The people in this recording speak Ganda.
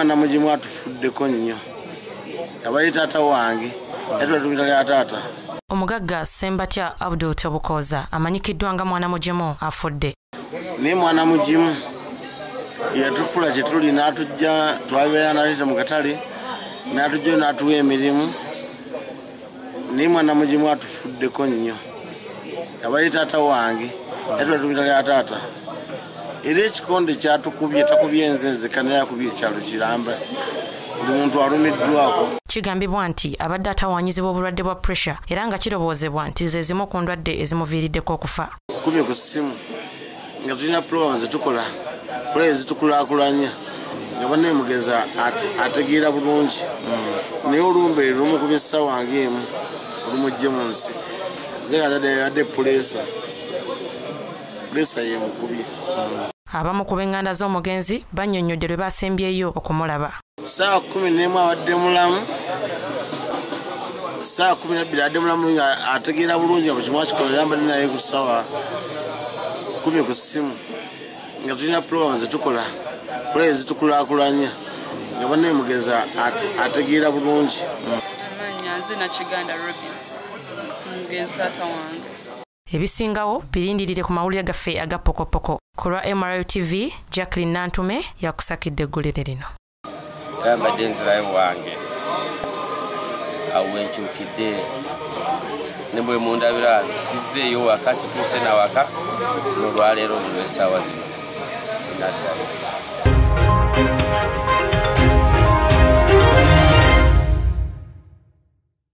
mwana mugimu atufuddeko nnyo abali taata wange yatulatumira taata. Omugagga Sembatya Abdul Tebukoza amanyikiddwa nga mwana mugimu afudde. Ni mwana mugimu yatufula kye tuli n'atujja twabeera naleeta mu katale n'atujja n'atuwa emirimu. Ni mwana mugimu atufuddeko nnyo abali taata wange yatulatumira taata. Era ekikonde kyatukubye takubye nze kana yakubye ekyalo Kiramba. Buli muntu alumiddwako. Kigambibwa nti abadde atawanyizibwa obulwadde bwa pressure era nga kiroboozebwa nti ze zimu ku ndwadde ezimuviiriddeko okufa. Kubye ku ssimu nga tulina programs zetukola kola ezitukulaakulanya nga banneemugeza ategeera bulungi naye olumbe lumukubye essaawa ng'emu olumujje mu nsi yadde pulesa yemukubye. Abamu ku b'enganda z'omugenzi bannyonnyodde lwe basembyeyo okumulaba. Saa 11 abadde mulamu, saa 12 abadde mulamu ategeera bulungi kimu akikola yambadde naye ku ssaawa 10 ku ssimu nga tulina programs zetukola kola ezitukulaakulanya nga banneemugeza ategeera bulungi. Amanya nze Nakiganda Robin mugenzi taata wange. Ebisingawo birindirire ku mawulire gaffe aga Pokopoko. Ku lwa MRL TV, Jacqueline Nantume yakusakidde eggulire lino. Yambadde nzirayo wange awenkyukidde ne bwe mundabira sizzeeyo waka situuse na waka n'olwaleero lulw'essaawa zino sinaddayo.